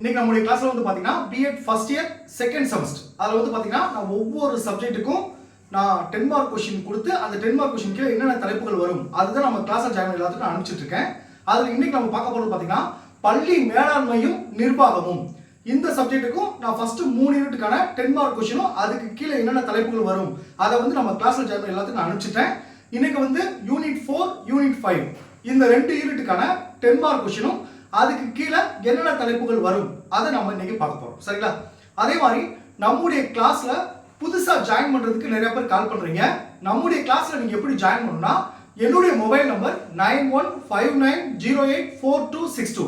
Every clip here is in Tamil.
இன்னைக்கு நம்மளுடைய கிளாஸ்ல வந்து பாத்தீங்கன்னா B Ed first year second semester அதுல வந்து பாத்தீங்கன்னா நான் ஒவ்வொரு சப்ஜெக்ட்டுக்கும் நான் 10 மார்க் கொஸ்டின் கொடுத்து அந்த 10 மார்க் கொஸ்டின் கீழே என்னென்ன தலைப்புகள் வரும் அதுதான் நம்ம கிளாஸ்ல ஜாயின் எல்லாத்துக்கும் நான் அனுப்பிச்சிட்டு இருக்கேன். அதுல இன்னைக்கு நம்ம பார்க்க போறது பாத்தீங்கன்னா பள்ளி மேலாண்மையும் நிர்வாகமும். இந்த சப்ஜெக்ட்டுக்கும் நான் ஃபர்ஸ்ட் 3 யூனிட்டுக்கான 10 மார்க் கொஸ்டினும் அதுக்கு கீழே என்னென்ன தலைப்புகள் வரும் அதை வந்து நம்ம கிளாஸ்ல ஜாயின் எல்லாத்துக்கும் நான் அனுப்பிச்சிட்டேன். இன்னைக்கு வந்து யூனிட் 4 யூனிட் 5 இந்த 2 யூனிட்டுக்கான 10 மார்க் கொஸ்டினும் அதுக்கு கீழே என்னென்ன தலைப்புகள் வரும் அதை நம்ம இன்னைக்கு பார்க்க போறோம். சரிங்களா? அதே மாதிரி நம்முடைய கிளாஸ்ல புதுசா ஜாயின் பண்றதுக்கு நிறைய பேர் கால் பண்றீங்க. நம்முடைய கிளாஸ்ல நீங்க எப்படி ஜாயின் பண்ணணும்னா என்னுடைய மொபைல் நம்பர் 9159084262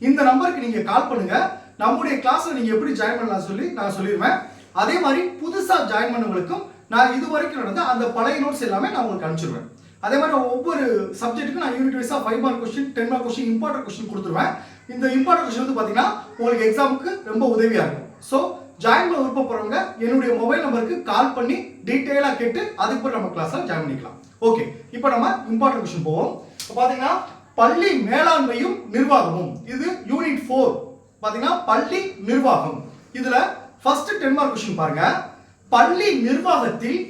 இந்த நம்பருக்கு நீங்க கால் பண்ணுங்க. நம்முடைய கிளாஸ்ல நீங்க எப்படி ஜாயின் பண்ணலாம் சொல்லி நான் சொல்லிடுவேன். அதே மாதிரி புதுசா ஜாயின் பண்ணவங்களுக்கும் நான் இது வரைக்கும் நடந்த அந்த பழைய நோட்ஸ் எல்லாமே நான் உங்களுக்கு அனுப்பிச்சிடுவேன். அதே மாதிரி ஒவ்வொரு சப்ஜெக்ட்டுக்கும் நான் யூனிட் வைஸா 5 mark question 10 mark question important question கொடுத்துருவேன். இந்த இம்பார்ட்டன்ட் கொஸ்டின் வந்து பாத்தீங்கன்னா உங்களுக்கு எக்ஸாமுக்கு ரொம்ப உதவியா இருக்கும். ஸோ ஜாயின் பண்ண விருப்பப்படுறவங்க என்னுடைய மொபைல் நம்பருக்கு கால் பண்ணி டீட்டெயிலா கேட்டு அதுக்கு நம்ம கிளாஸ்ல ஜாயின் பண்ணிக்கலாம். ஓகே, இப்போ நம்ம இம்பார்ட்டன்ட் கொஸ்டின் போவோம். இப்போ பாத்தீங்கன்னா பள்ளி மேலாண்மையும் நிர்வாகமும், இது யூனிட் 4 பாத்தீங்கன்னா பள்ளி நிர்வாகம். இதுல ஃபர்ஸ்ட் 10 மார்க் கொஸ்டின் பாருங்க. பள்ளி நிர்வாகத்தில்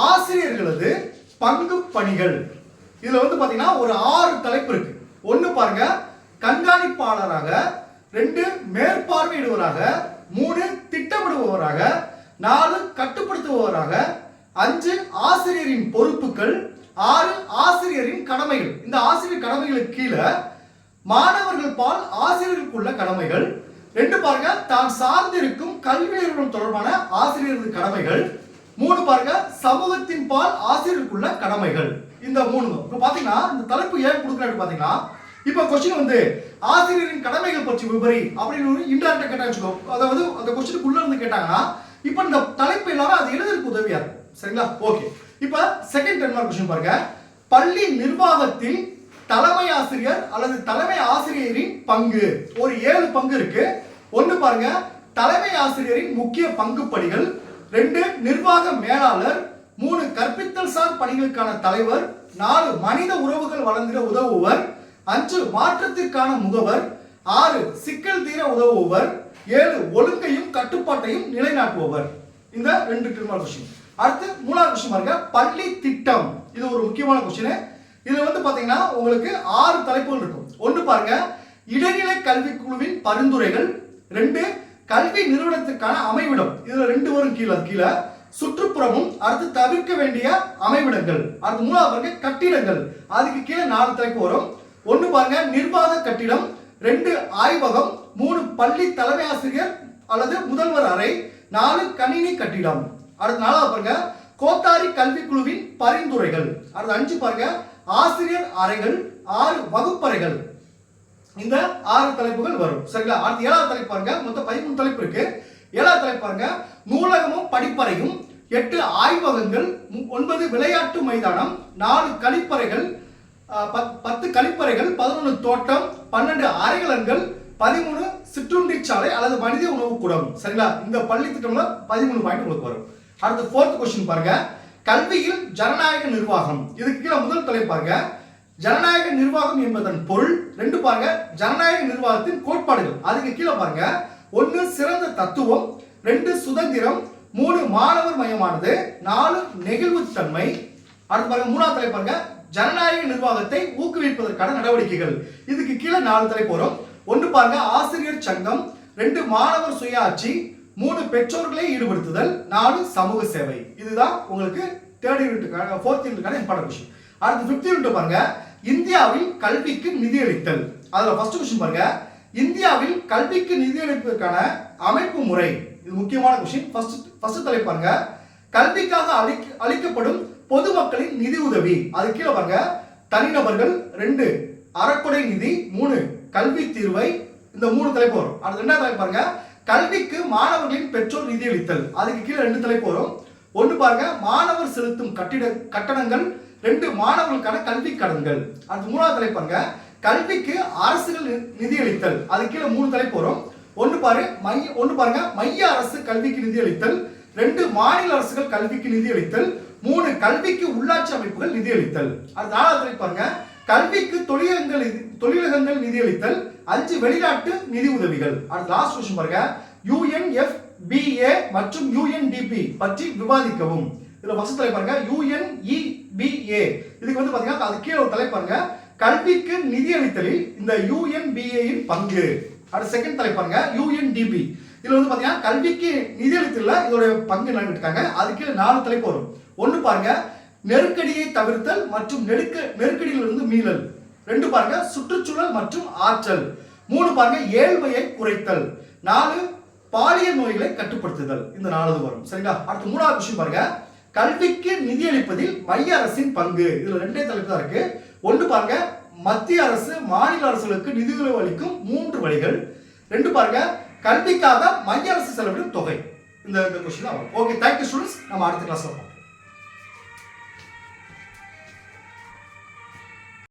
ஆசிரியர்களது பங்கு பணிகள். இதுல வந்து பாத்தீங்கன்னா ஒரு 6 தலைப்பு இருக்கு. ஒன்னு பாருங்க, கண்காணிப்பாளராக, 2 மேற்பார்வையிடுவராக, 3 திட்டமிடுபவராக, 4 கட்டுப்படுத்துபவராக, 5 ஆசிரியரின் பொறுப்புகள், 6 ஆசிரியரின் கடமைகள். இந்த ஆசிரியர் கடமைகளுக்கு கீழே மாணவர்கள் பால் ஆசிரியருக்குள்ள கடமைகள், 2 பாருங்க தான் சார்ந்திருக்கும் கல்வி நிறுவனம் தொடர்பான ஆசிரியரது கடமைகள், 3 பாருங்க சமூகத்தின் பால் ஆசிரியருக்குள்ள கடமைகள். இந்த 3 இப்ப பாத்தீங்கன்னா இந்த தலைப்பு ஏன் கொடுக்குறாரு பாத்தீங்கன்னா, இப்ப கொஸ்டின் வந்து ஆசிரியரின் கடமைகள் பற்றி விவரி அப்படின்னு ஒரு இன்டைரக்டா கேட்டாங்க. அதாவது அந்த கொஸ்டினுக்குள்ள இருந்து கேட்டாங்கன்னா இப்ப இந்த தலைப்பு எல்லாமே அது எழுதுறதுக்கு உதவியா இருக்கும். சரிங்களா? ஓகே, இப்ப செகண்ட் 10 மார்க் கொஸ்டின் பாருங்க. பள்ளி நிர்வாகத்தில் தலைமை ஆசிரியர் அல்லது தலைமை ஆசிரியரின் பங்கு. ஒரு 7 பங்கு இருக்கு. ஒன்னு பாருங்க, தலைமை ஆசிரியரின் முக்கிய பங்கு படிகள், 2 நிர்வாக மேலாளர், 3 கற்பித்தல் சார் பணிகளுக்கான தலைவர், 4 மனித உறவுகள் வளர்ந்திட உதவுவர், 5 மாற்றத்திற்கான முகவர், 6 சிக்கல் தீர உதவுவர், 7 ஒழுங்கையும் கட்டுப்பாட்டையும் நிலைநாட்டுபவர். இந்த 2 10 மார்க் கொஸ்டின். அடுத்து 3வது கொஸ்டின் பாருங்க, பள்ளி திட்டம். இது ஒரு முக்கியமான கொஸ்டின். இதுல வந்து பாத்தீங்கன்னா உங்களுக்கு 6 தலைப்புகள் இருக்கும். ஒன்னு பாருங்க, இடைநிலை கல்வி குழுவின் பரிந்துரைகள், 2 கல்வி நிறுவனத்துக்கான அமைவிடம். இதுல 2 வரும் கீழே சுற்றுப்புறமும், அடுத்து தவிர்க்க வேண்டிய அமைவிடங்கள், அடுத்து 3வது பாருங்க கட்டிடங்கள். அதுக்கு கீழே 4 தலைப்பு வரும். ஒன்னு பாருங்க நிர்வாக கட்டிடம், 2 ஆய்வகம், 3 பள்ளி தலைமை ஆசிரியர் அல்லது முதல்வர் அறை, 4 கணினி கட்டிடம். அடுத்து 4வது பாருங்க கோத்தாரி கல்வி குழுவின் பரிந்துரைகள். அடுத்து 5 பாருங்க ஆசிரியர் அறைகள், 6 வகுப்பறைகள். இந்த 6 தலைப்புகள் வரும். சரிங்களா? அடுத்து 7வது தலைப்பு பாருங்க, மொத்தம் 13 தலைப்பு இருக்கு. 7வது தலைப்பு பாருங்க, நூலகமும் படிப்பறையும், 8 ஆய்வகங்கள், 9 விளையாட்டு மைதானம், 4 கழிப்பறைகள், 10 கழிப்பறைகள், 11 தோட்டம், 12 அறைகளங்கள், 13 சிற்றுண்டி சாலை அல்லது மனித உணவு கூடம். சரிங்களா? இந்த பள்ளி திட்டம்ல 13 பாயிண்ட் உங்களுக்கு வரும். அடுத்து 4th கொஸ்டின் பாருங்க, கல்வியில் ஜனநாயக நிர்வாகம். இதுக்கு கீழே முதல் தலைப்பு பாருங்க, ஜனநாயக நிர்வாகம் என்பதன் பொருள். 2 பாருங்க ஜனநாயக நிர்வாகத்தின் கோட்பாடுகள். அதுக்கு கீழே பாருங்க, 1 சிறந்த தத்துவம், 2 சுதந்திரம், 3 மாணவர் மயமானது, 4 நெகிழ்வுத்தன்மை. அடுத்து பாருங்க 3வது தலைப்பு பாருங்க, ஜனநாயக நிர்வாகத்தை ஊக்குவிப்பதற்கான நடவடிக்கைகள். இதுக்கு கீழே 4 தலைப்பு வரும். 1 பாருங்க ஆசிரியர் சங்கம், 2 மாணவர் சுயாட்சி, 3 பெற்றோர்களை ஈடுபடுத்துதல், 4 சமூக சேவை. இதுதான் உங்களுக்கு 3rd யூனிட்டுக்கான 4th யூனிட்டுக்கான இம்பார்ட்டன்ட் கொஸ்டின். அடுத்து 5th யூனிட் பாருங்க, இந்தியாவில் கல்விக்கு நிதியளித்தல். அதுல ஃபர்ஸ்ட் கொஸ்டின் பாருங்க, இந்தியாவில் கல்விக்கு நிதியளிப்பதற்கான அமைப்பு முறை. இது முக்கியமான கொஸ்டின். ஃபர்ஸ்ட் தலைப்பு பாருங்க, கல்விக்காக அளிக்கப்படும் பொதுமக்களின் நிதி உதவி. அது கீழே பாருங்க தனிநபர்கள், 2 அறக்கொடை நிதி, 3 கல்வி தீர்வை. இந்த 3 தலைப்பு வரும். அடுத்து 2வது தலைப்பு பாருங்க, கல்விக்கு மாணவர்களின் பெற்றோர் நிதியளித்தல். அதுக்கு கீழே 2 தலைப்பு வரும். ஒன்னு பாருங்க மாணவர் செலுத்தும் கட்டணங்கள், 2 மாணவர்களுக்கான கல்வி கடன்கள். அடுத்து 3வது தலைப்பு பாருங்க, கல்விக்கு அரசுகள் நிதியளித்தல். அதுக்கு கீழே 3 தலைப்பு வரும். ஒன்னு பாருங்க மைய அரசு கல்விக்கு நிதியளித்தல், 2 மாநில அரசுகள் கல்விக்கு நிதியளித்தல், 3 கல்விக்கு உள்ளாட்சி அமைப்புகள் நிதியளித்தல். அடுத்து 4வது தலைப்பு பாருங்க, கல்விக்கு தொழிலகங்கள் நிதியளித்தல், 5 வெளிநாட்டு நிதி உதவிகள். அடுத்த லாஸ்ட் கொஸ்டின் பாருங்க, UNFBA மற்றும் UNDP பற்றி விவாதிக்கவும். இதுல ஃபர்ஸ்ட் தலைப்பு பாருங்க, UNEBA. இதுக்கு வந்து பாத்தீங்கன்னா அது கீழே ஒரு தலைப்பு பாருங்க, கல்விக்கு நிதியளித்தலில் இந்த UNBA இன் பங்கு. அடுத்த செகண்ட் தலைப்பு பாருங்க, UNDP. இதுல வந்து பாத்தீங்கன்னா கல்விக்கு நிதியளித்தல்ல இதோட பங்கு என்னன்னு கேட்டாங்க. அது கீழே 4 தலைப்பு வரும். ஒன்னு பாருங்க, நெருக்கடியை தவிர்த்தல் மற்றும் நெருக்கடியிலிருந்து மீளல். 2 பாருங்க, சுற்றுச்சூழல் மற்றும் ஆற்றல். 3 பாருங்க, ஏழ்மையை குறைத்தல். 4 பாலியல் நோய்களை கட்டுப்படுத்துதல். இந்த 4 வரும். சரிங்களா? அடுத்து 3வது விஷயம் பாருங்க, கல்விக்கு நிதியளிப்பதில் மைய அரசின் பங்கு. இதுல 2 தலைப்பு தான் இருக்கு. ஒன்று பாருங்க, மத்திய அரசு மாநில அரசுகளுக்கு நிதியுதவி அளிக்கும் 3 வழிகள். 2 பாருங்க, கல்விக்காக மைய அரசு செலவிடும் தொகை. இந்த கொஸ்டின் தான் வரும். Okay, thank you students. நம்ம அடுத்த கிளாஸ்ல பார்ப்போம்.